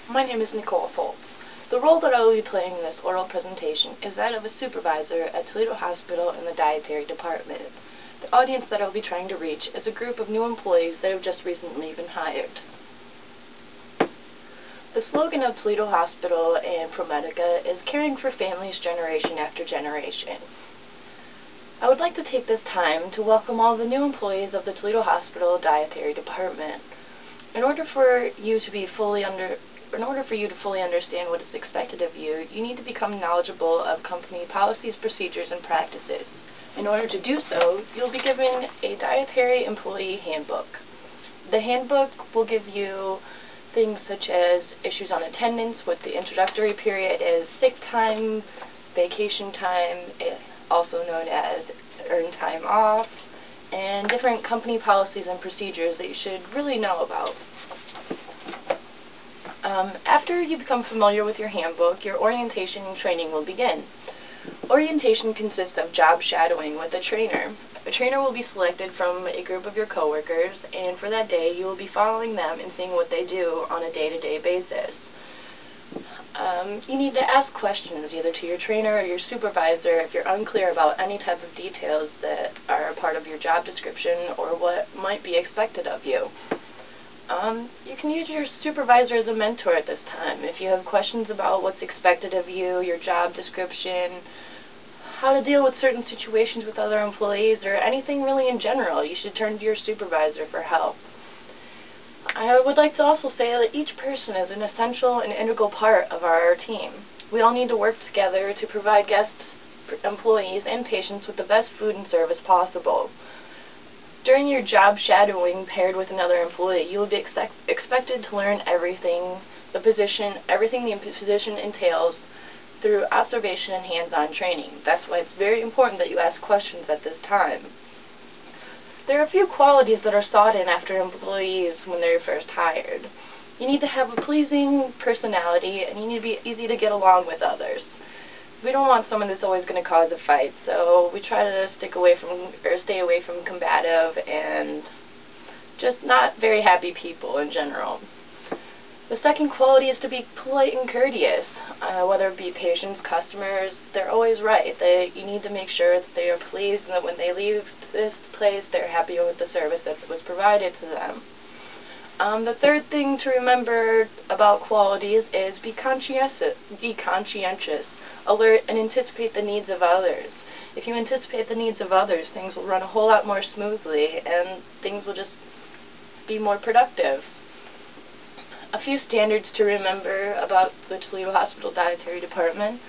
My name is Nicole Foltz. The role that I will be playing in this oral presentation is that of a supervisor at Toledo Hospital in the dietary department. The audience that I will be trying to reach is a group of new employees that have just recently been hired. The slogan of Toledo Hospital and ProMedica is caring for families generation after generation. I would like to take this time to welcome all the new employees of the Toledo Hospital Dietary Department. In order for you to fully understand what is expected of you, you need to become knowledgeable of company policies, procedures, and practices. In order to do so, you'll be given a dietary employee handbook. The handbook will give you things such as issues on attendance, what the introductory period is, sick time, vacation time, also known as earned time off, and different company policies and procedures that you should really know about. After you become familiar with your handbook, your orientation and training will begin. Orientation consists of job shadowing with a trainer. A trainer will be selected from a group of your coworkers, and for that day you will be following them and seeing what they do on a day-to-day basis. You need to ask questions either to your trainer or your supervisor if you're unclear about any type of details that are a part of your job description or what might be expected of you. You can use your supervisor as a mentor at this time. If you have questions about what's expected of you, your job description, how to deal with certain situations with other employees, or anything really in general, you should turn to your supervisor for help. I would like to also say that each person is an essential and integral part of our team. We all need to work together to provide guests, employees, and patients with the best food and service possible. During your job shadowing paired with another employee, you will be expected to learn everything the position entails through observation and hands-on training. That's why it's very important that you ask questions at this time. There are a few qualities that are sought in after employees when they're first hired. You need to have a pleasing personality, and you need to be easy to get along with others. We don't want someone that's always going to cause a fight, so we try to stay away from combative and just not very happy people in general. The second quality is to be polite and courteous. Whether it be patients, customers, they're always right. You need to make sure that they are pleased and that when they leave this place, they're happy with the service that was provided to them. The third thing to remember about qualities is be conscientious, alert, and anticipate the needs of others. If you anticipate the needs of others, things will run a whole lot more smoothly, and things will just be more productive. A few standards to remember about the Toledo Hospital Dietary Department.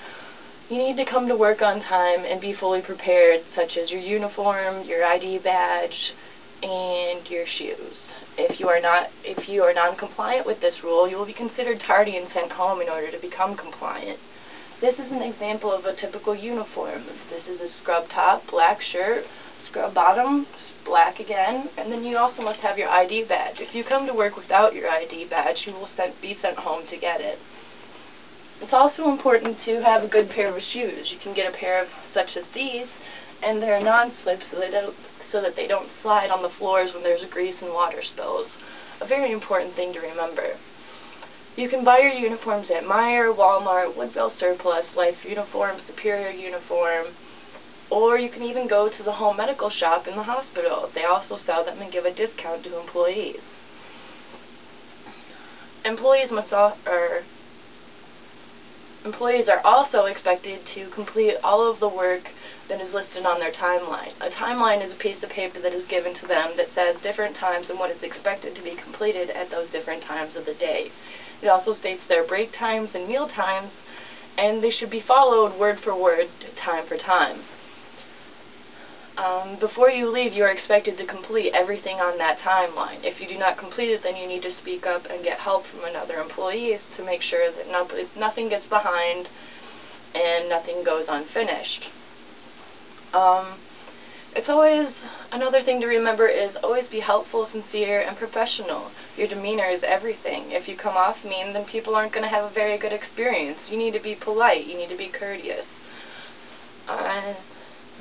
You need to come to work on time and be fully prepared, such as your uniform, your ID badge, and your shoes. If you are non-compliant with this rule, you will be considered tardy and sent home in order to become compliant. This is an example of a typical uniform. This is a scrub top, black shirt, scrub bottom, black again, and then you also must have your ID badge. If you come to work without your ID badge, you will be sent home to get it. It's also important to have a good pair of shoes. You can get a pair of such as these, and they're non-slip so that they don't slide on the floors when there's grease and water spills. A very important thing to remember. You can buy your uniforms at Meijer, Walmart, Woodville Surplus, Life Uniform, Superior Uniform, or you can even go to the home medical shop in the hospital. They also sell them and give a discount to employees. Employees are also expected to complete all of the work that is listed on their timeline. A timeline is a piece of paper that is given to them that says different times and what is expected to be completed at those different times of the day. It also states their break times and meal times, and they should be followed word for word, time for time. Before you leave, you are expected to complete everything on that timeline. If you do not complete it, then you need to speak up and get help from another employee to make sure that nothing gets behind and nothing goes unfinished. It's always, another thing to remember is always be helpful, sincere, and professional. Your demeanor is everything. If you come off mean, then people aren't going to have a very good experience. You need to be polite. You need to be courteous.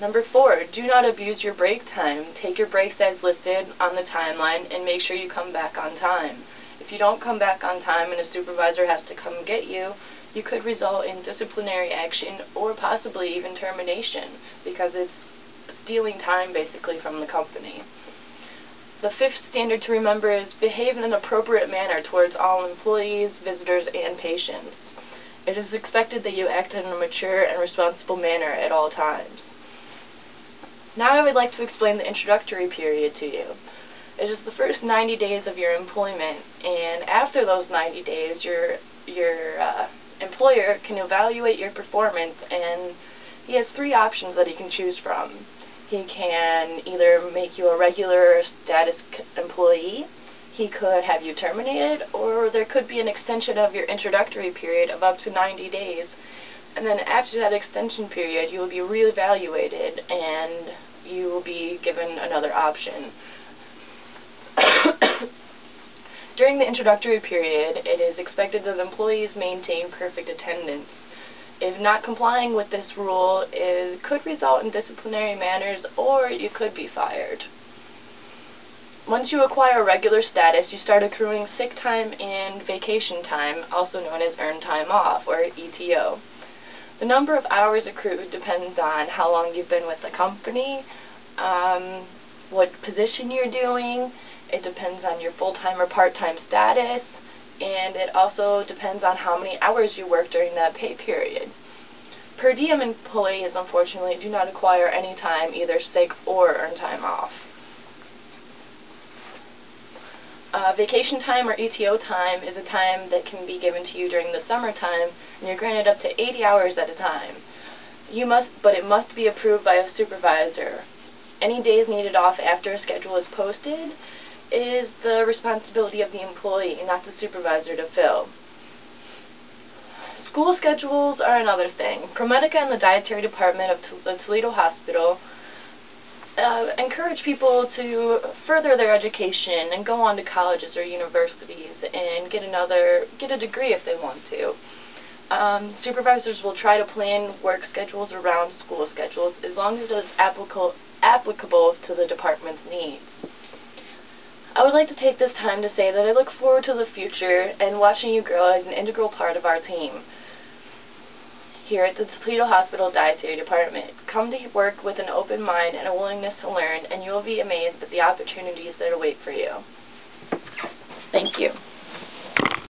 Number 4, do not abuse your break time. Take your breaks as listed on the timeline and make sure you come back on time. If you don't come back on time and a supervisor has to come get you, you could result in disciplinary action or possibly even termination because it's stealing time basically from the company. The fifth standard to remember is behave in an appropriate manner towards all employees, visitors, and patients. It is expected that you act in a mature and responsible manner at all times. Now I would like to explain the introductory period to you. It is the first 90 days of your employment, and after those 90 days, your employer can evaluate your performance, and he has three options that he can choose from. He can either make you a regular status employee, he could have you terminated, or there could be an extension of your introductory period of up to 90 days. And then after that extension period, you will be reevaluated and you will be given another option. During the introductory period, it is expected that employees maintain perfect attendance. If not complying with this rule, it could result in disciplinary matters or you could be fired. Once you acquire regular status, you start accruing sick time and vacation time, also known as earned time off, or ETO. The number of hours accrued depends on how long you've been with the company, what position you're doing. It depends on your full-time or part-time status, and it also depends on how many hours you work during that pay period. Per diem employees, unfortunately, do not acquire any time, either sick or earned time off. Vacation time or ETO time is a time that can be given to you during the summertime, and you're granted up to 80 hours at a time. But it must be approved by a supervisor. Any days needed off after a schedule is posted is the responsibility of the employee, not the supervisor, to fill. School schedules are another thing. ProMedica and the Dietary Department of the Toledo Hospital encourage people to further their education and go on to colleges or universities and get a degree if they want to. Supervisors will try to plan work schedules around school schedules as long as it is applicable to the department's needs. I would like to take this time to say that I look forward to the future and watching you grow as an integral part of our team here at the Toledo Hospital Dietary Department. Come to work with an open mind and a willingness to learn, and you will be amazed at the opportunities that await for you. Thank you.